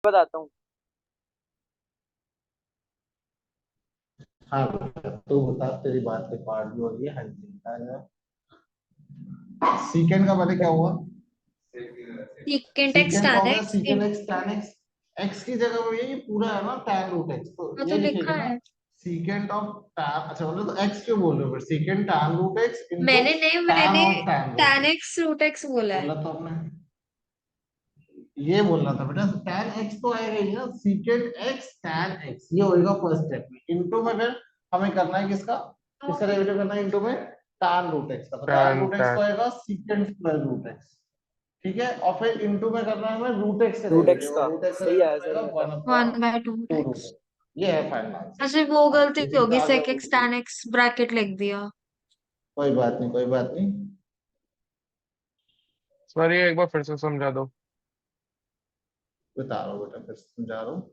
बताता हूँ। हाँ बेटा, तू बता, तेरी बात के पार्ट भी हो रही है। हाँ जी, सीकेंड का पहले क्या हुआ? सीकेंट एक्स सीकेंड का टैन हो गया x सीकेंड X tan x. X की जगह पे ये पूरा है ना टैन रूट एक्स, तो तो ये लिखेगा लिखा ना। है। सीकेंड ऑफ टैन, अच्छा बोलो तो एक्स क्यों बोल रहे हो फिर? Second tan root x into मैंने नहीं, टैन मैंने of tan root tan x x root x बोला है। बोला तो आपने। ये बोलना था बेटा, टैन एक्स तो आएगा ही ना, सीकेंड एक्स टैन एक्स ये होएगा फर्स्ट स्टेप में। इनटू में फिर हमें करना है किसका, किसका डेरिवेटिव करना है इनटू में? टैन रूट एक्स का। तो tan tan root x tan तो आएगा सीकेंड स्क्वायर रूट एक्स, ठीक है। और फिर इनटू में करना है हमें रूट एक्स का रूट एक्स डेरिवेटिव, और का रूट एक्स का सही आया, डेरिवेटिव सही आएगा आया था। 1 one upon by two 2 x. Root. ये है फाइनल आंसर। अच्छा वो अब गलती इसी से होगी, आगे सेक हम एक्स टैन एक्स ब्रैकेट लिख दिया। कोई बात नहीं, कोई बात नहीं। सॉरी, एक बार फिर से समझा दो। बता रहा हूँ बेटा, फिर समझा रहा हूँ।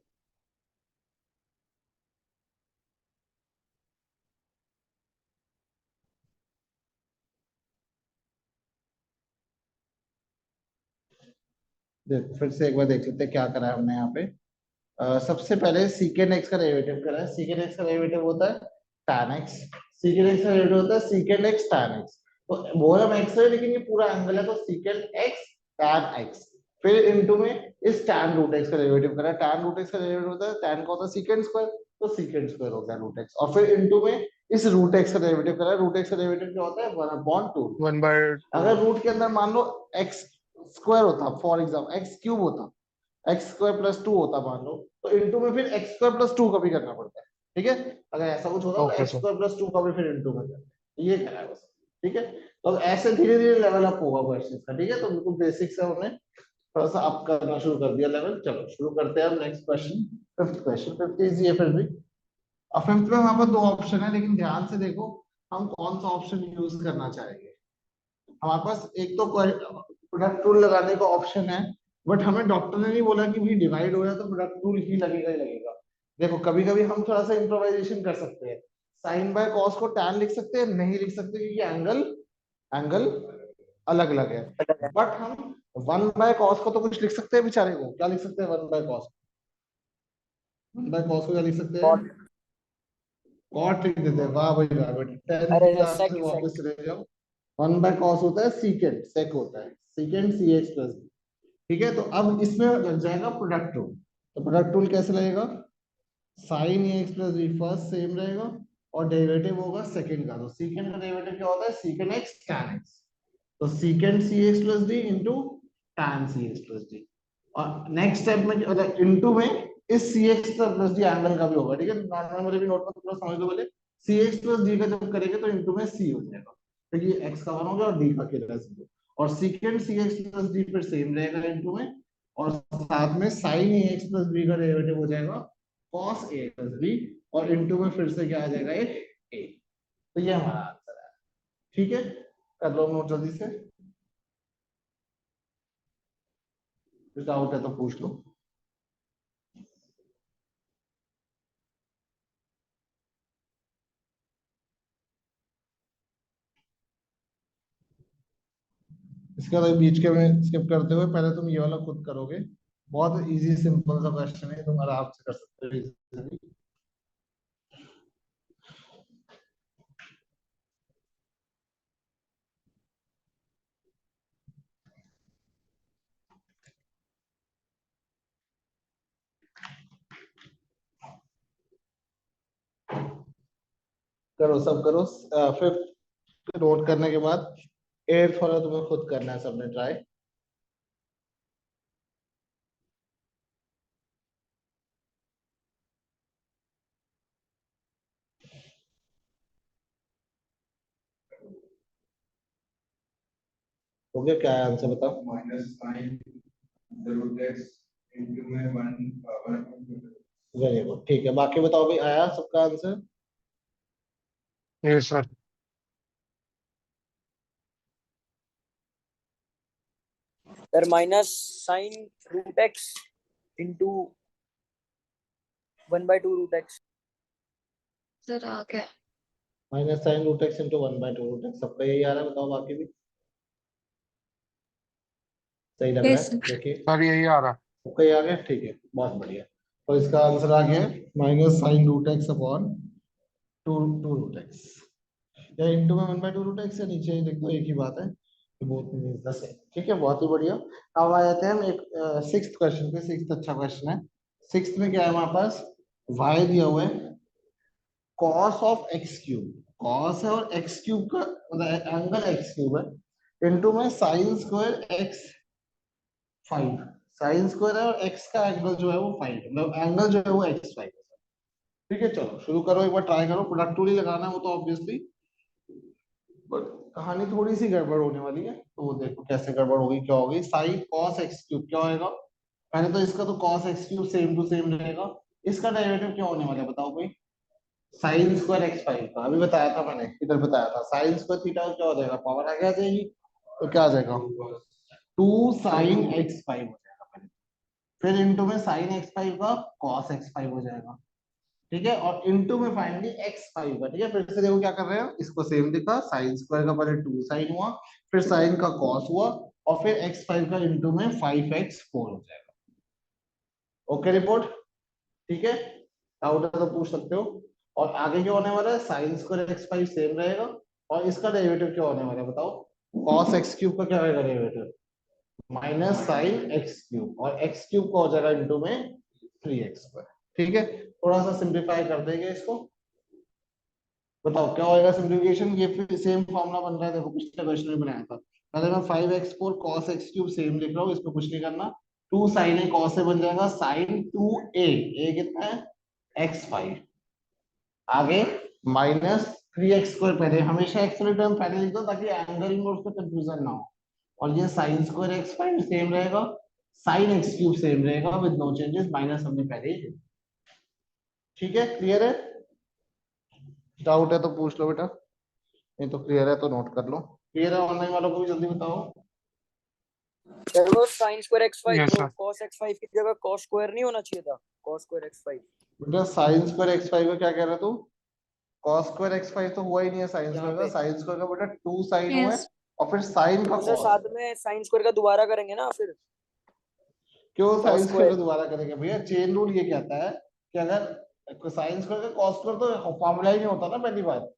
देख फिर से एक बार देख लेते हैं क्या करा है हमने यहाँ पे। सबसे पहले सीकेंड एक्स का डेरिवेटिव करा है। सीकेंड एक्स का डेरिवेटिव होता है tan x। सीकेंड एक्स का डेरिवेटिव होता है सीकेंड एक्स tan x। तो बोल हम x है लेकिन ये पूरा एंगल है, तो सीकेंड x tan x। फिर इनटू में इस tan रूट x का डेरिवेटिव करा है। tan रूट x का डेरिवेटिव होता है tan का होता है सीकेंड स्क्वायर, तो सीकेंड स्क्वायर हो गया रूट x। और फिर इनटू में इस रूट x का डेरिवेटिव करा है। रूट x का डेरिवेटिव क्या होता है? 1/2 root one x। By two अगर रूट के अंदर मान लो x स्क्वायर होता, फॉर एग्जाम्पल x क्यूब होता, एक्स स्क्वायर प्लस टू होता मान लो, तो इनटू में फिर एक्स स्क्वायर प्लस टू का भी करना पड़ता है, ठीक है। अगर ऐसा कुछ होता तो okay x sir. Square plus to का भी फिर इनटू में करना है। ये क्या है बस, ठीक है। तो अब ऐसे धीरे धीरे लेवल अप होगा क्वेश्चन का, ठीक है। तो बिल्कुल बेसिक से हमने थोड़ा सा अप करना शुरू कर दिया लेवल। चलो शुरू करते हैं हम next question. Fifth question, fifth easy है फिर भी। अब फिफ्थ में हमारे पास दो ऑप्शन है, लेकिन ध्यान से देखो हम कौन सा ऑप्शन यूज करना चाहेंगे। हमारे पास एक तो प्रोडक्ट रूल लगाने का ऑप्शन है, बट हमें डॉक्टर ने नहीं बोला कि भाई डिवाइड हो रहा है तो प्रोडक्ट रूल ही लगेगा ही लगेगा। देखो कभी कभी हम थोड़ा सा इम्प्रोवाइजेशन कर सकते हैं। साइन बाय कॉस को टैन लिख सकते हैं, नहीं लिख सकते क्योंकि एंगल एंगल अलग अलग है। बट हम वन बाय कॉस को तो कुछ लिख सकते हैं बेचारे को। क्या लिख सकते हैं one by cos? One by cos को क्या लिख सकते हैं? कॉट। कॉट लिख देते हैं। वाह भाई वाह बेटा, टेंथ अरे क्लास में सेक वापस सेक। चले जाओ। वन बाय कॉस होता है सीकेंड, सेक होता है सीकेंड सी एक्स प्लस, ठीक है। तो अब इसमें लग जाएगा प्रोडक्ट रूल। तो प्रोडक्ट रूल कैसे लगेगा? Sine A X plus B first same रहेगा, और डेरिवेटिव होगा सेकंड का। तो सीकेंड का डेरिवेटिव क्या होता है? Secant X tan X. तो secant C X plus D into tan C X plus D. और नेक्स्ट स्टेप में इंटू में इस C X plus D angle का भी होगा, ठीक है। नॉर्मली भी नोट में थोड़ा समझ लो पहले। सी एक्स प्लस डी का जब करेंगे तो इंटू में सी हो जाएगा, क्योंकि एक्स का वन हो गया और डी का अकेला जीरो। और सीकेंड सी एक्स प्लस डी फिर सेम रहेगा इंटू में, और साथ में sign A X plus B का डेरिवेटिव हो जाएगा कॉस ए प्लस बी, और इंटू में फिर से क्या आ जाएगा? एक ए। तो ये हमारा आंसर है, ठीक है। कर लो नोट जल्दी से, डाउट है तो पूछ लो। इसके बाद बीच के में स्किप करते हुए पहले तुम ये वाला खुद करोगे। बहुत इजी सिंपल सा क्वेश्चन है, तुम आराम से कर सकते हो easily। करो सब करो। फिफ्थ नोट करने के बाद एट्थ वाला तुम्हें खुद करना है, सबने ट्राई। हो गया? क्या आंसर बताओ? Minus sine root X into में वन पावर। वेरी गुड, ठीक है। बाकी बताओ भाई, आया सबका आंसर? ये sir. Sir minus sine root X into 1/2 root X. Sir आ गया। Minus sine root X into 1/2 root X, सबका यही आ रहा है? बताओ बाकी भी। सही लग रहा यस है? देखिए सर यही आ रहा। ओके आ गया, ठीक है, बहुत बढ़िया। तो इसका आंसर आ गया minus sine root x upon two two root x, या इंटू में 1/2 √x से नीचे ही लिख दो, एक ही बात है, तो बोथ मींस द सेम। ठीक है, बहुत ही बढ़िया। अब आ जाते हैं हम एक सिक्स्थ क्वेश्चन पे। सिक्स्थ अच्छा क्वेश्चन है। सिक्स्थ में क्या है हमारे पास, y दिया हुआ है cos of x cube, cos है और x क्यूब का मतलब एंगल x क्यूब है, इनटू में sin square x 5, sin square है और x का एंगल जो है वो 5, मतलब एंगल जो है वो x 5। ठीक है, चलो शुरू करो, एक बार ट्राई करो, प्रोडक्ट रूल ही लगाना है वो तो ऑब्वियसली, बट कहानी थोड़ी सी गड़बड़ होने वाली है, तो वो देखो कैसे गड़बड़ होगी, क्या होगी। साइन कॉस एक्स क्यूब क्या होएगा, पहले तो इसका तो cos x cube same to same रहेगा, इसका डेरिवेटिव क्या होने वाला है बताओ कोई। साइन स्क्वायर एक्स 5 का अभी बताया था मैंने, इधर बताया था, साइन स्क्वायर थीटा क्या हो जाएगा, पावर आगे आ जाएगी, तो क्या आ जाएगा 2 साइन एक्स 5 हो जाएगा पहले, फिर इनटू में साइन एक्स 5 का कॉस एक्स 5 हो जाएगा, ठीक है, और इनटू में फाइनली x5 का। ठीक है, फिर से देखो क्या कर रहे हैं, इसको सेम लिखा, साइन स्क्वायर का पहले 2 साइन हुआ, फिर साइन का कॉस हुआ, और फिर x5 का इनटू में 5x4 हो जाएगा। ओके रिपोर्ट, ठीक है, डाउट है तो पूछ सकते हो। और आगे क्या होने वाला है, साइन स्क्वायर x5 सेम रहेगा, और इसका डेरिवेटिव क्या होने वाला है बताओ, कॉस एक्स क्यूब का क्या रहेगा derivative, minus sine x cube, और एक्स क्यूब का हो जाएगा इनटू में 3x2। ठीक है, थोड़ा सा सिंप्लीफाई कर देंगे इसको, बताओ क्या होएगा सिंप्लीफिकेशन। ये फिर सेम फॉर्मूला बन रहा है, देखो पिछले क्वेश्चन में बनाया था। पहले मैं 5x4 cos x cube same लिख रहा हूँ, इसमें कुछ नहीं करना, 2 sin a cos a बन जाएगा sin 2a, a कितना है x5, आगे माइनस 3x2, पहले हमेशा x वाली टर्म पहले लिख दो ताकि एंगल में उसका कंफ्यूजन ना हो, और ये sin स्क्वायर x5 सेम रहेगा, sin x क्यूब सेम रहेगा विद नो चेंजेस, माइनस हमने पहले ही। ठीक है, क्लियर है, डाउट है तो पूछ लो बेटा, नहीं तो क्लियर है तो नोट कर लो। क्लियर है ऑनलाइन वालों को भी जल्दी बताओ। सर वो sin स्क्वायर x5 यस वो सर। cos x5 की जगह cos स्क्वायर नहीं होना चाहिए था, cos स्क्वायर x5 बेटा साइन स्क्वायर एक्स फाइव का क्या कह रहा तू, कॉस स्क्वायर एक्स फाइव तो हुआ ही नहीं है साइन यहाँ स्क्वायर का, पे। साइन स्क्वायर का बेटा 2 साइन हुआ है, Yes. और फिर साइन का तो सर कॉस। साथ में sin स्क्वायर का दोबारा करेंगे ना फिर क्यों cos साइन स्क्वायर का स्क्वायर। दोबारा करेंगे भैया, चेन रूल ये कहता है कि अगर साइन स्क्वायर का कॉस स्क्वायर तो फॉर्मूला ही नहीं होता ना पहली बात,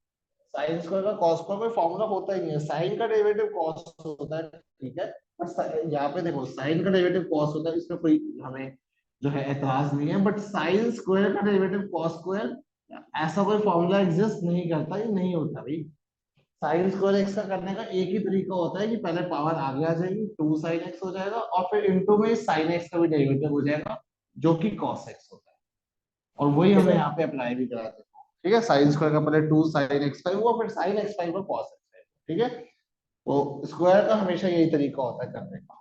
साइन स्क्वायर का कॉस स्क्वायर कोई फॉर्मूला होता ही नहीं है, साइन का डेरिवेटिव कॉस होता है, ठीक है, पर यहाँ पे देखो साइन का डेरिवेटिव कॉस होता है, इसमें कोई हमें जो है एतराज नहीं है, बट साइन स्क्वायर का डेरिवेटिव कॉस स्क्वायर ऐसा कोई फॉर्मूला एग्जिस्ट नहीं करता, ये नहीं होता भाई। साइन स्क्वायर एक्स का करने का एक ही तरीका होता है कि पहले पावर आगे आ जाएगी, 2 साइन एक्स हो जाएगा, और फिर इनटू में साइन एक्स का भी डेरिवेटिव हो जाएगा जो कि कॉस एक्स होता है, और वही ठीक है हमें सर। यहाँ पे अप्लाई भी करा देते हैं। ठीक है, साइन स्क्वायर का पहले 2 साइन एक्स 5 हुआ, फिर साइन एक्स 5 का कॉस एक्स 5। ठीक है, तो स्क्वायर का हमेशा यही तरीका होता है करने का।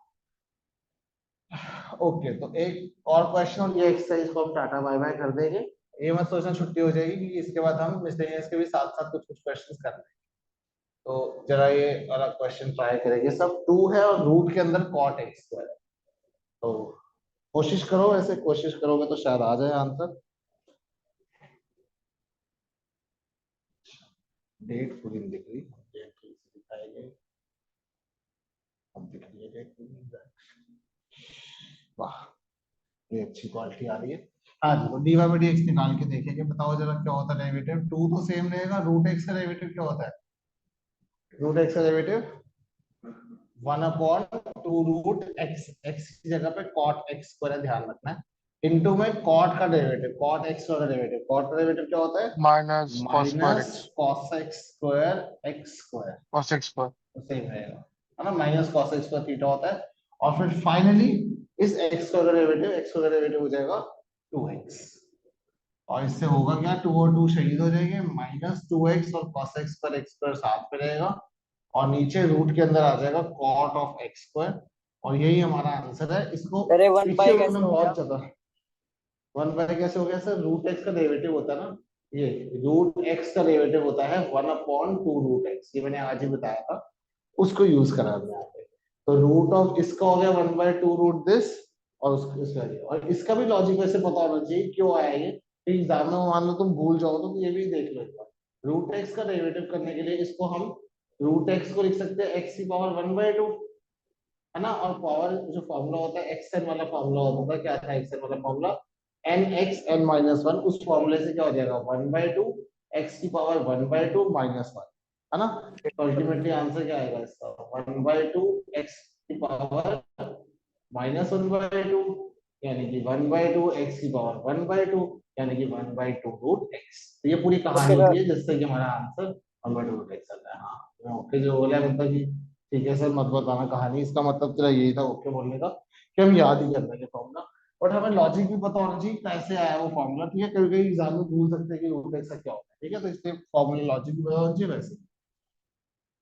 ओके, तो एक और क्वेश्चन और ये एक्सरसाइज को हम टाटा बाय बाय कर देंगे, ये मत सोचना छुट्टी हो जाएगी, क्योंकि इसके बाद हम मिसलेनियस के भी साथ साथ कुछ कुछ क्वेश्चंस कर लेंगे। तो जरा ये वाला क्वेश्चन ट्राई करेंगे, सब 2 है और रूट के अंदर कॉट एक्स स्क्वायर है, तो कोशिश करो, ऐसे कोशिश करोगे तो शायद आ जाए आंसर। डेट पूरी नहीं दिख रही, डेट ठीक से दिखाएंगे, अब दिख रही है डेट पूरी। वाह, ये अच्छी क्वालिटी आ रही है। हाँ जी, तो डीवाई बाई डीएक्स निकाल के देखेंगे, बताओ जरा क्या होता है डेरिवेटिव, 2 तो सेम रहेगा, रूट एक्स का डेरिवेटिव क्या होता है, रूट एक्स का derivative 1 upon 2 root x, x की जगह पे कॉट एक्स स्क्वायर ध्यान रखना है, इनटू में कॉट का डेरिवेटिव, कॉट एक्स का डेरिवेटिव, कॉट का डेरिवेटिव क्या होता है minus cos square minus x cos x square x square, cos x square. तो सेम रहेगा, है ना, minus cos x square theta होता है, और फिर फाइनली इस एक्स का डेरिवेटिव, एक्स का डेरिवेटिव हो जाएगा 2x, और इससे होगा क्या, 2 और 2 शहीद हो जाएंगे, माइनस 2x और cos x पर x स्क्वायर साथ पे रहेगा, और नीचे रूट के अंदर आ जाएगा cot ऑफ x स्क्वायर, और यही हमारा आंसर है। इसको अरे 1 पीछे बाय उन्होंने कैसे हो गया। बहुत ज्यादा, 1 बाय कैसे हो गया सर, रूट एक्स का डेरिवेटिव होता है ना, ये रूट एक्स का डेरिवेटिव होता है 1 अपॉन 2 रूट एक्स, ये मैंने आज ही बताया था, उसको यूज करा हमने यहाँ पे, तो रूट ऑफ इसका हो गया 1/2 रूट दिस, और और इसका भी लॉजिक वैसे पता होना चाहिए क्यों आया ये, एग्जाम में मान लो तुम भूल जाओ तो ये भी देख लो एक बार। रूट एक्स का डेरिवेटिव करने के लिए इसको हम रूट एक्स को लिख सकते हैं एक्स की पावर 1/2, है ना। और पावर जो फॉर्मूला होता है एक्स एन वाला फॉर्मूला होता था, क्या था एक्स एन वाला formula, n x n minus one. उस फॉर्मूले से क्या हो जाएगा, 1/2 एक्स की पावर 1/2 माइनस वन, है ना। तो अल्टीमेटली आंसर क्या आएगा इसका, 1/2 एक्स की पावर -1/2, यानी कि 1/2 एक्स की पावर 1/2, यानी कि 1/2 रूट एक्स। तो ये पूरी कहानी ओके होती सर। है जिससे कि हमारा आंसर 1/2 रूट एक्स आता है। हाँ ओके जो बोला है मतलब कि ठीक है सर मत बताना कहानी, इसका मतलब तेरा यही था ओके बोलने का कि हम याद ही कर लेंगे फॉर्मूला, बट हमें लॉजिक भी पता होना चाहिए कैसे आया वो फॉर्मूला। ठीक है, कभी कभी एग्जाम में भूल सकते हैं कि रूट एक्स का क्या होता है। ठीक है, तो इसलिए फॉर्मूला लॉजिक भी पता होना चाहिए वैसे।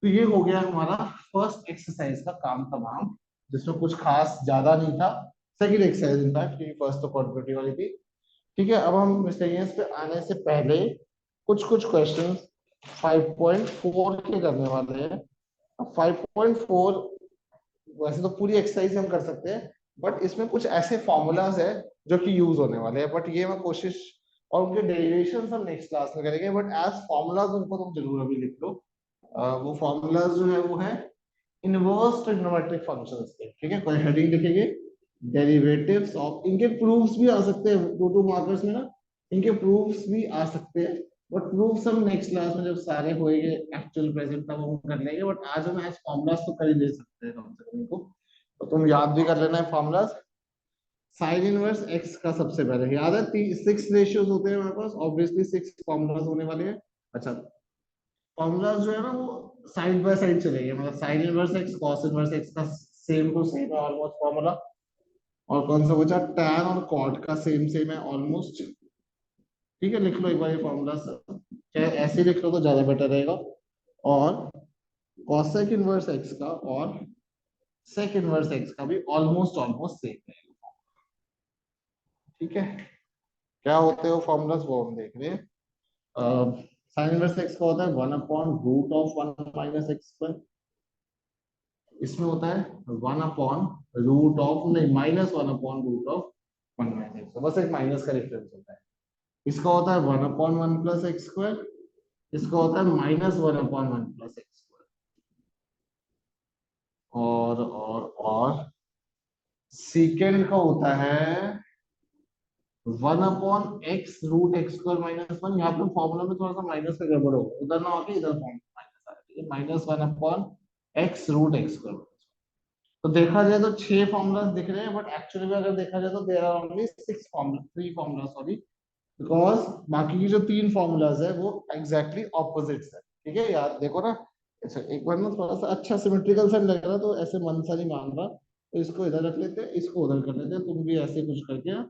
तो ये हो गया हमारा फर्स्ट एक्सरसाइज का काम तमाम, जिसमें कुछ खास ज्यादा नहीं था। सेकंड एक्सरसाइज इनफैक्ट, क्योंकि फर्स्ट तो क्वाड्रेटिक वाली थी। ठीक है, अब हम मिसलेनियस पे आने से पहले कुछ कुछ क्वेश्चन 5.4 के करने वाले हैं। अब 5.4 वैसे तो पूरी एक्सरसाइज हम कर सकते हैं, बट इसमें कुछ ऐसे फॉर्मूलाज है जो कि यूज होने वाले हैं, बट ये मैं कोशिश, और उनके डेरिवेशन हम नेक्स्ट क्लास में करेंगे, बट एज फॉर्मूलाज उनको तुम जरूर अभी लिख लो। वो फॉर्मूलाज जो है वो है इनवर्स ट्रिग्नोमेट्रिक फंक्शंस के। ठीक है, कोई हेडिंग लिखेंगे डेरिवेटिव्स ऑफ, इनके प्रूफ्स भी आ सकते हैं 2-2 मार्कर्स में ना, इनके प्रूफ्स भी आ सकते हैं, बट प्रूफ्स हम नेक्स्ट क्लास में जब सारे होएंगे एक्चुअल प्रेजेंट तब हम कर लेंगे। बट आज हम एज फॉर्मूलाज तो कर ही ले सकते हैं कम से कम इनको, तो तुम याद भी कर लेना है फॉर्मूलाज। साइन इनवर्स एक्स का सबसे पहले याद है 6 रेशियोज होते हैं हमारे पास, ऑब्वियसली 6 फॉर्मूलाज होने वाले हैं। अच्छा, फॉर्मूलाज जो है ना वो साइड बाय साइड चलेंगे, मतलब sine inverse x cos inverse x का सेम टू सेम है ऑलमोस्ट फॉर्मूला, और कौन सा बचा, टैन और कॉट का सेम सेम है ऑलमोस्ट। ठीक है, लिख लो एक बार ये फॉर्मूला, चाहे ऐसे ही लिख लो तो ज्यादा बेटर रहेगा। और कॉसेक इनवर्स एक्स का और सेक इनवर्स एक्स का भी ऑलमोस्ट ऑलमोस्ट सेम है। ठीक है, क्या होते हो फॉर्मूलाज वो हम देख रहे हैं। साइन इनवर्स एक्स का होता है 1/√1 - x²। इसमें होता है 1/√ऑफ, नहीं -1/√ऑफ 1 - x, बस एक माइनस का डिफरेंस होता है। इसका होता है 1/1 + x², इसका होता है -1/1 + x²। और सीकेंड का होता है 1/x√x² - 1। यहाँ पे फॉर्मूला में थोड़ा सा माइनस का गड़बड़ होगा, उधर ना होके इधर फॉर्मूला माइनस आ रहा है, -1/x√x²। तो देखा जाए तो 6 फॉर्मूलाज दिख रहे हैं, बट एक्चुअली में अगर देखा जाए तो there are only 6 formula, 3 formula sorry, because बाकी की जो 3 फॉर्मूलाज है वो एग्जैक्टली ऑपोजिट्स है। ठीक है यार देखो ना, अच्छा एक बार ना थोड़ा सा अच्छा सिमेट्रिकल सा लग रहा तो ऐसे मन सा नहीं मान रहा, तो इसको इधर रख लेते हैं, इसको उधर कर लेते हैं, तुम भी ऐसे कुछ करके ना,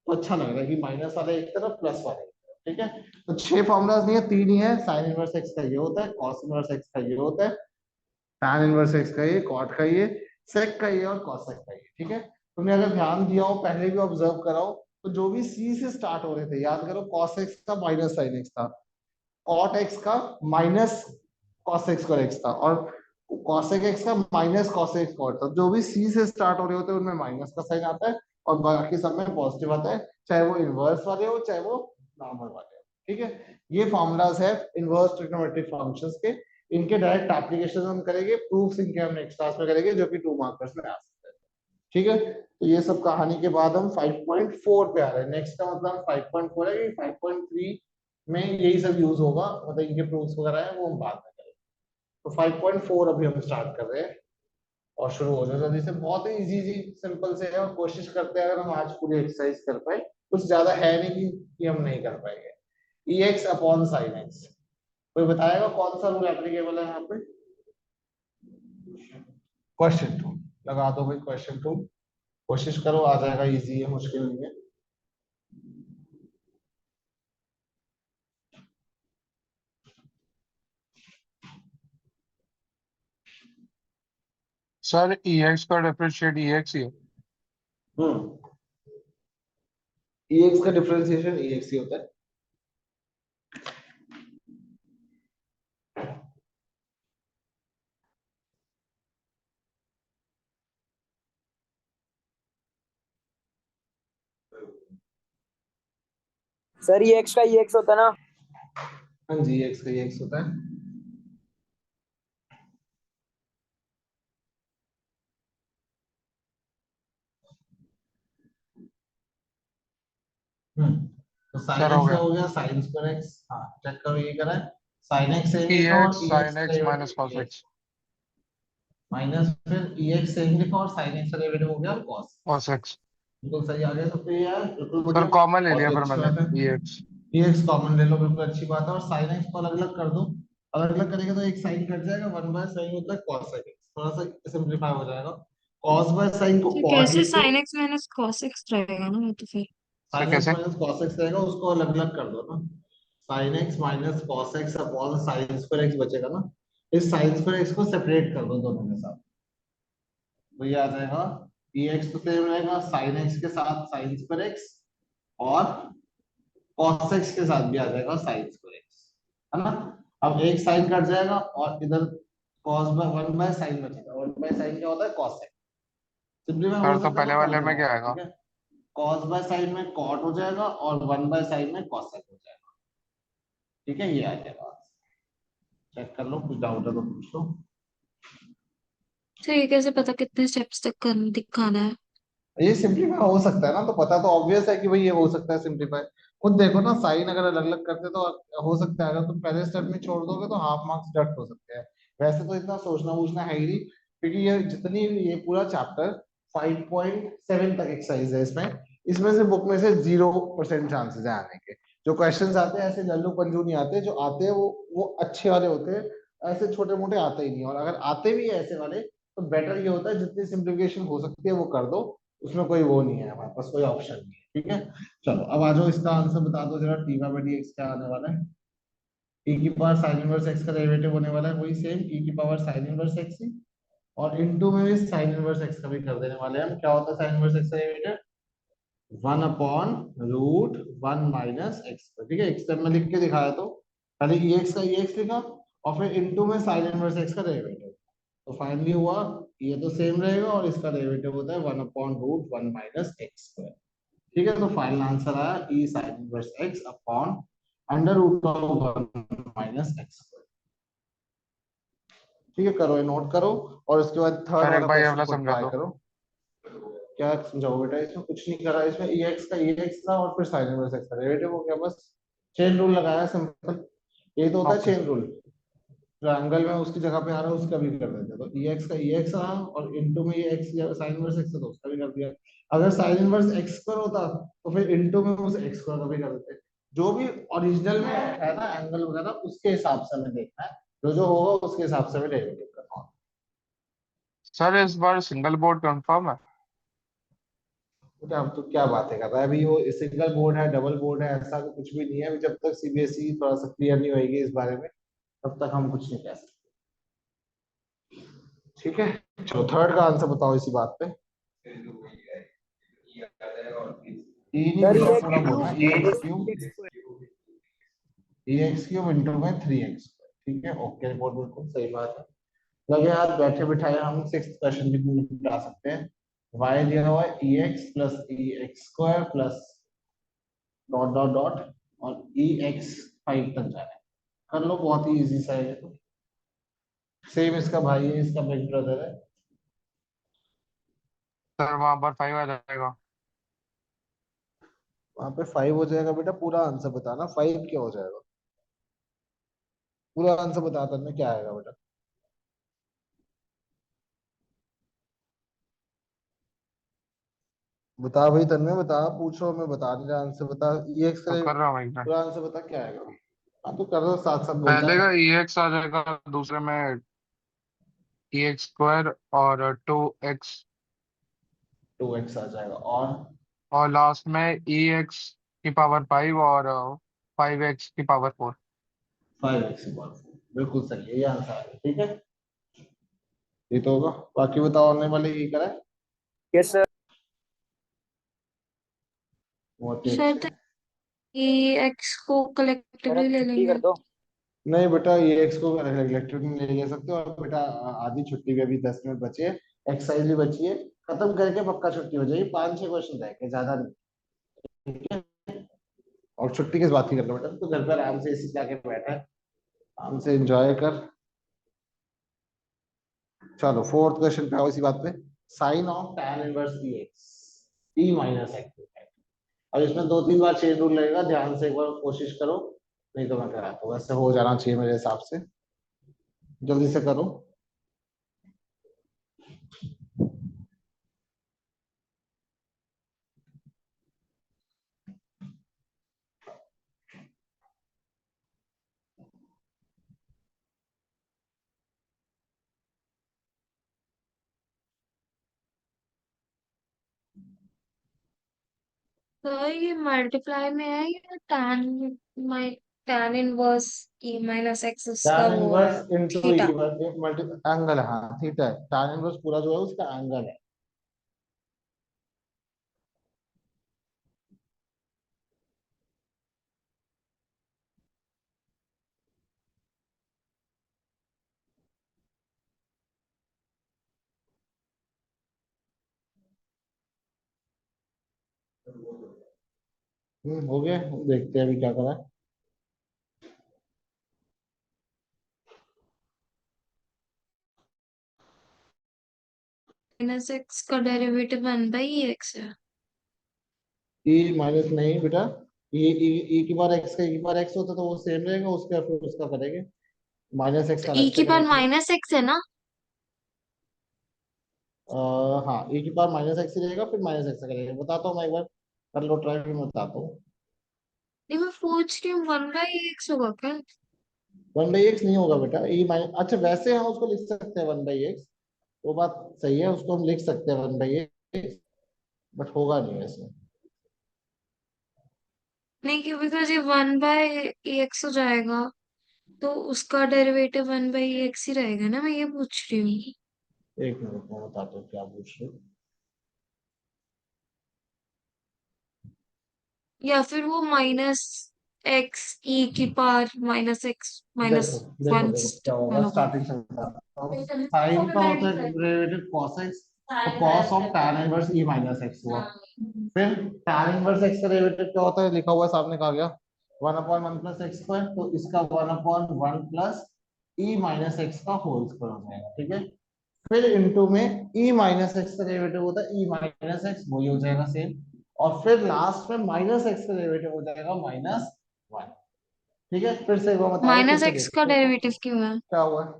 तो अच्छा लग रहा है कि माइनस वाले एक तरफ प्लस वाले एक तरफ। ठीक है, तो 6 फॉर्मूलाज नहीं है, 3 ही है। साइन इनवर्स एक्स का ये होता है, कॉस इनवर्स एक्स का ये होता है, tan इनवर्स एक्स का ये, कॉट का ये, सेक का ये और कॉसेक का ये। ठीक है, तुमने अगर ध्यान दिया हो पहले भी ऑब्जर्व कराओ, तो जो भी सी से स्टार्ट हो रहे थे याद करो, कॉस एक्स का माइनस साइन एक्स था, कॉट एक्स का माइनस कॉस एक्स और एक्स था, और कॉसेक एक्स का माइनस कॉसेक कॉट था। जो भी सी से स्टार्ट हो रहे होते हैं उनमें माइनस का साइन आता है, और बाकी सब में पॉजिटिव आता है, चाहे वो इनवर्स वाले हो चाहे वो नॉर्मल वाले हो। ठीक है, ये फॉर्मूलाज है इनवर्स ट्रिग्नोमेट्रिक फंक्शंस के। इनके डायरेक्ट एप्लीकेशन हम करेंगे, प्रूफ्स इनके हम नेक्स्ट क्लास में करेंगे, जो कि 2 मार्कर्स में आ सकते हैं। ठीक है, तो ये सब कहानी के बाद हम 5.4 पे आ रहे हैं। नेक्स्ट का मतलब 5.4 है कि 5.3 में यही सब यूज होगा, मतलब इनके प्रूफ्स वगैरह है वो हम बाद में करेंगे। तो 5.4 अभी हम स्टार्ट कर रहे हैं, और शुरू हो जाए जल्दी से। बहुत ही इजी सिंपल से है, और कोशिश करते हैं अगर हम आज पूरी एक्सरसाइज कर पाए, कुछ ज्यादा है नहीं कि हम नहीं कर पाएंगे। EX/sin x, कोई बताएगा कौन सा रूल एप्लीकेबल है यहाँ पे? क्वेश्चन टू लगा दो भाई, क्वेश्चन टू कोशिश करो, आ जाएगा, इजी है, मुश्किल नहीं है। सर EX का डिफरेंशिएट EX ही है। हम्म, EX का डिफरेंशिएशन EX ही होता है। सर ये एक्स का ये एक्स होता है ना? हाँ जी, EX का EX होता है। तो साइन सर हो एक्स का गया हो गया साइन स्क्वायर एक्स, हाँ चेक करो ये करा है, साइन एक्स सेम ई लिखा और एक्स ई एक्स साइन का एक्स माइनस डेरिवेटिव कॉस ई एक्स एक्स माइनस फिर ई एक्स सेम लिखा और साइन एक्स का डेरिवेटिव हो गया कॉस, कॉस एक्स। बिल्कुल सही आ गया सबको, ये यार बिल्कुल सर बढ़िया, कॉमन ले बहुत लिया ही फिर अच्छी मैंने बात है। E x. ये एक्स कॉमन ले लो, बिल्कुल अच्छी बात है, और साइन एक्स को अलग अलग कर दो, अलग अलग करेंगे तो एक साइन कट जाएगा, वन बाय साइन होता है कॉस एक्स, थोड़ा सा सिंपलीफाई हो जाएगा, कॉस बाय साइन को तो कॉट कैसे लिख दो, sine x minus cos x रहेगा ना वो तो फिर। सर साइन एक्स कैसे? माइनस कॉस एक्स रहेगा, उसको अलग अलग कर दो ना, sine x minus cos x upon sine square x बचेगा ना, इस साइन स्क्वायर एक्स को सेपरेट कर दो दोनों के साथ, तो ये आ जाएगा ई एक्स तो सेम रहेगा साइन एक्स के साथ साइन स्क्वायर एक्स, और cos x के साथ भी आ जाएगा sin स्क्वायर x, है ना। अब एक साइन कट जाएगा और इधर cos बाय 1 बाय sin बचेगा, 1 बाय sin क्या होता है cos x, सिंपली में सर हो तो सकता है पहले तो कर वाले देना में क्या वहां, आएगा? ठीक है, cos बाय sin में cot हो जाएगा और 1 बाय sin में cos x हो जाएगा, ठीक है, ये आ जाएगा, चेक कर लो, कुछ डाउट है तो पूछ लो। तो ये कैसे पता कितने स्टेप्स तक दिखाना है। ये सिंपलीफाई हो सकता है ना, तो पता तो ऑब्वियस है कि भाई ये हो सकता है सिंपलीफाई, खुद देखो ना, साइन अगर अलग अलग करते तो हो सकता है, अगर तुम पहले स्टेप में छोड़ दोगे तो हाफ मार्क्स डिडक्ट हो सकते हैं, वैसे तो इतना सोचना वूचना है ही नहीं, क्योंकि ये जितनी ये पूरा चैप्टर 5.7 तक एक्सरसाइज है, इसमें इसमें से बुक में से 0% चांसेस है आने के, जो क्वेश्चंस आते हैं ऐसे लल्लू पंजू नहीं आते, जो आते हैं वो अच्छे वाले होते हैं, ऐसे छोटे मोटे आते ही नहीं, और अगर आते भी है ऐसे वाले तो बेटर ये होता है जितनी सिंप्लीफिकेशन हो सकती है वो कर दो, उसमें कोई वो नहीं है, हमारे पास कोई ऑप्शन नहीं है, ठीक है। चलो अब आ जाओ, इसका आंसर बता दो जरा, टी बाई डी एक्स क्या आने वाला है, e की पावर साइन इनवर्स एक्स का डेरिवेटिव होने वाला है वही सेम e की पावर साइन इनवर्स एक्स ही, और इनटू में भी साइन इनवर्स एक्स का भी कर देने वाले हैं हम, क्या होता है साइन इनवर्स एक्स का डेरिवेटिव, 1/√1 - x, ठीक है, एक्स में लिख के दिखाया तो पहले ई एक्स का ई एक्स लिखा और फिर इनटू में साइन इनवर्स एक्स का डेरिवेटिव, तो फाइनली हुआ ये तो सेम रहेगा और इसका डेरिवेटिव होता है 1/√1 - x स्क्वायर, ठीक है, तो फाइनल आंसर आया e sin inverse x upon √1 - x square, ठीक है, करो ये नोट करो, और उसके बाद थर्ड सर एक वाला बार ये क्वेश्चन वाला खुद समझा ट्राई दो। करो, क्या समझाओ बेटा, इसमें कुछ नहीं करा, इसमें ex का ex था और फिर sin इनवर्स x का डेरिवेटिव हो गया, बस चेन रूल लगाया सिंपल, ये तो होता है ओके। चेन रूल, ट्रायंगल में उसकी जगह पे आ रहा है उसका भी कर देते हैं, तो ex का ex रहा और इनटू में ये x sin इनवर्स x है तो उसका भी कर दिया, अगर sin इनवर्स x स्क्वायर होता तो फिर इनटू में उस x स्क्वायर का भी कर देते, जो भी ओरिजिनल में है ना एंगल वगैरह उसके हिसाब से हमें देखना है, जो जो होगा उसके हिसाब से हमें डेरिवेटिव करना है। सर इस बार सिंगल बोर्ड कंफर्म है? तो अब तो क्या बातें कर रहा है, अभी वो सिंगल बोर्ड है डबल बोर्ड है ऐसा तो कुछ भी नहीं है, अभी जब तक सीबीएसई थोड़ा सा क्लियर नहीं होगी इस बारे में तब तक हम कुछ नहीं कह सकते, ठीक है। चलो थर्ड का आंसर बताओ इसी बात पे, ई नहीं सर पूरा ये पूरा बोलना, ई एक्स क्यूब, x स्क्वायर। ई एक्स क्यूब इंटू में 3x, ठीक है, ओके रिपोर्ट बिल्कुल सही बात है, लगे हाथ बैठे बिठाए हम सिक्स क्वेश्चन भी निपटा सकते हैं, y दिया हुआ है E X plus E X square plus dot dot dot और ई एक्स 5 तक जा रहा है, कर लो, बहुत ही इजी सा है ये तो, सेम इसका भाई है, इसका बिग ब्रदर है, सर वहां पर 5 आ जाएगा। वहां पे 5 हो जाएगा बेटा, पूरा आंसर बताना 5 क्या हो जाएगा, पूरा आंसर बता करने क्या आएगा बेटा, बता भाई तन्मय बता, पूछो, मैं बता नहीं रहा, आंसर बता, ई एक्स तो का कर रहा हूँ एक मिनट। पूरा आंसर बता क्या आएगा, हाँ तो कर दो साथ साथ बोलता पहले रहा, का ई एक्स आ जाएगा, दूसरे में ई एक्स स्क्वायर और 2x, 2x आ जाएगा और लास्ट में ई एक्स की पावर 5 और 5x की पावर 4। 5x बिल्कुल सही है, ये आंसर आ गया, ठीक है, ये तो होगा, बाकी बताओ आने वाले ये करा है, यस सर। बहुत ही सर तो अच्छे, ये एक्स को सर कलेक्टिवली अब ले छुट्टी लेंगे। कर दो। नहीं बेटा ये एक्स को इलेक्ट्रिक में ले ले सकते हो, और बेटा आधी छुट्टी भी अभी 10 मिनट बची है, एक्सरसाइज भी बची है, खत्म करके पक्का छुट्टी हो जाएगी, 5-6 क्वेश्चन रह गए ज्यादा नहीं, ठीक है, और छुट्टी किस बात की कर लो बेटा, तो घर पर आराम से एसी जाके बैठा है, आराम से एंजॉय कर, चलो फोर्थ क्वेश्चन पे आओ इसी बात पे, sine of tan inverse E x, E minus x, अब इसमें 2-3 बार चेन रूल लगेगा, ध्यान से एक बार कोशिश करो, नहीं तो मैं कराता हूँ। वैसे हो जाना चाहिए मेरे हिसाब से, जल्दी से करो। तो ये मल्टीप्लाई में है या tan इनवर्स ई माइनस एक्स उसका tan वो है इनवर्स इनटू ई थीटा। की पावर मल्टी एंगल, हाँ थीटा है। tan इनवर्स पूरा जो है उसका एंगल है। हो गया, देखते हैं अभी क्या करा। माइनस एक्स का डेरिवेटिव 1/x है। ई माइनस नहीं बेटा, ई की बार एक्स का ई की बार एक्स होता तो वो सेम रहेगा, उसका फिर उसका करेंगे। माइनस एक्स तो का ई अलग की से पावर करेंगे। माइनस एक्स है ना। हाँ, ई की पावर माइनस एक्स रहेगा, फिर माइनस एक्स करेंगे। बताता हूँ मैं एक बार, कर लो ट्राई, फिर मैं बताता हूँ। नहीं मैं पूछ रही हूँ 1/x होगा क्या। 1/x नहीं होगा बेटा, ई माइनस, अच्छा वैसे हम उसको लिख सकते हैं 1/x, वो बात सही है, उसको हम लिख सकते हैं 1/x, बट होगा नहीं वैसे। नहीं क्यों, बिकॉज ये 1/x हो जाएगा तो उसका डेरिवेटिव 1/x ही रहेगा ना, मैं ये पूछ रही हूँ। एक मिनट में बताता हूँ क्या पूछ रहे हो। या फिर वो माइनस एक्स ई की पावर माइनस एक्स माइनस देखो देखो वन देखो क्या होगा, होगा। स्टार्टिंग से बताता हूँ। साइन का होता है डेरिवेटिव cos x, तो cos of tan inverse e minus x हुआ। फिर tan इनवर्स x का डेरिवेटिव क्या होता है, लिखा हुआ है सामने, कहा गया 1/1 प्लस एक्स स्क्वायर, तो इसका 1/1 प्लस e माइनस एक्स का होल स्क्वायर हो जाएगा, ठीक है। फिर इनटू में e माइनस एक्स का डेरिवेटिव होता है e माइनस एक्स, वही हो जाएगा सेम। और फिर लास्ट में माइनस एक्स का डेरिवेटिव हो जाएगा -1, ठीक है। फिर से एक बार बता रहा हूँ, फिर माइनस से एक्स का देखो डेरिवेटिव क्यों है। क्या हुआ है।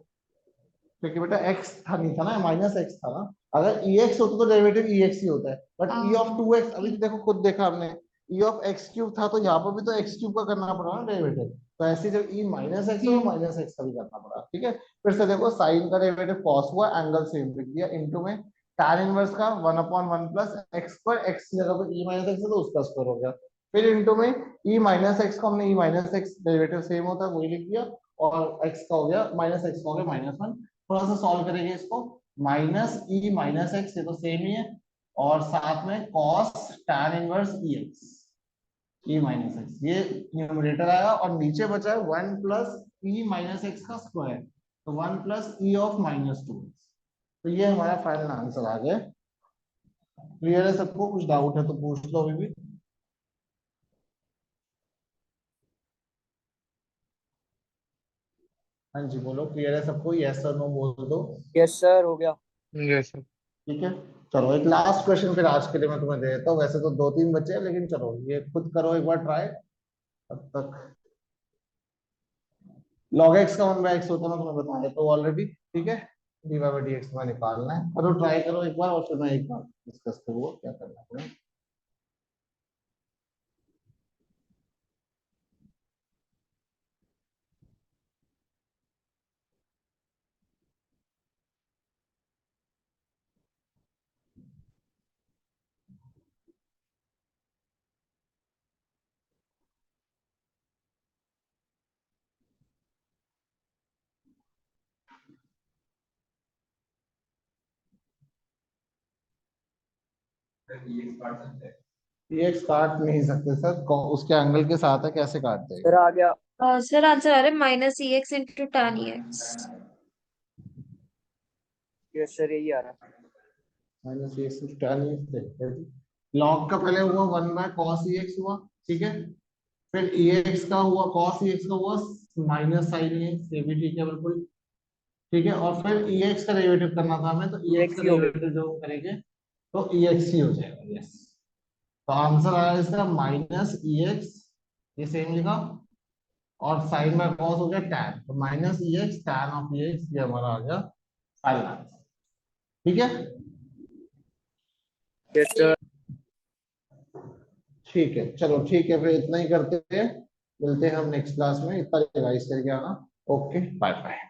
क्योंकि बेटा x था, नहीं था ना, माइनस एक्स था ना। अगर ex होता तो डेरिवेटिव ex ही होता है, बट e ऑफ 2x, अभी ओके। तो देखो खुद देखा हमने, e ऑफ x क्यूब था, तो यहाँ पर भी तो x क्यूब का करना पड़ा ना डेरिवेटिव। तो ऐसे जब e माइनस एक्स हो, हम्म। माइनस एक्स का भी करना पड़ा, ठीक है। फिर से देखो, साइन का डेरिवेटिव cos हुआ, एंगल सेम लिख दिया, इनटू में tan इनवर्स का 1/1 प्लस एक्स स्क्वायर, एक्स की जगह पे e माइनस एक्स है तो उसका स्क्वायर हो गया। फिर इनटू में e माइनस एक्स को हमने e minus x derivative same होता है वही लिख दिया, और x का हो गया माइनस एक्स का हो गया -1। थोड़ा सा सॉल्व करेंगे इसको, माइनस ई माइनस एक्स, ये तो सेम ही है, और साथ में कॉस टैन इनवर्स ई एक्स, ई माइनस एक्स, ये न्यूमरेटर आया, और नीचे बचा है 1 प्लस ई माइनस एक्स का स्क्वायर, तो 1 प्लस ई ऑफ -2x। तो ये हमारा फाइनल आंसर आ गया। क्लियर है सबको, कुछ डाउट है तो पूछ लो अभी भी। हाँ जी बोलो, क्लियर है सबको, यस और नो बोल दो। यस सर, हो गया। जैसे ठीक है, चलो एक लास्ट क्वेश्चन फिर आज के लिए मैं तुम्हें दे देता हूँ। वैसे तो 2-3 बचे हैं, लेकिन चलो ये खुद करो एक बार ट्राई तब तक। log x का 1/x होता है, मैं तुम्हें बताया तो ऑलरेडी, ठीक है। dy/dx में निकालना है, करो ट्राई करो एक बार, और फिर मैं एक बार डिस्कस करूंगा क्या करना है। ये काट सकते हैं। ये काट नहीं सकते सर, उसके एंगल के साथ है, कैसे काट सर देगा। आ गया। सर आंसर आ रहा है माइनस ई एक्स इंटू tan ई एक्स। यस सर, यही आ रहा है। -x log का पहले हुआ 1/cos ex हुआ, ठीक है। फिर ex का हुआ, cos ex का हुआ माइनस sin ex, ये भी ठीक है बिल्कुल, ठीक है। और फिर ex का डेरिवेटिव करना था हमें, तो ये ex एक्स का ही हो गई। डेरिवेटिव जो करेंगे तो ex ही हो जाएगा, यस। तो आंसर आया इसका माइनस ई एक्स, ये सेम लिखा, और साइन बाय कॉस हो गया टैन, तो minus E x tan of E x, ये हमारा आ गया फाइनल आंसर। ठीक है, यस सर। ठीक है, चलो ठीक है, फिर इतना ही करते हैं, मिलते हैं हम नेक्स्ट क्लास में, इतना रिवाइज करके आना। Okay, bye bye.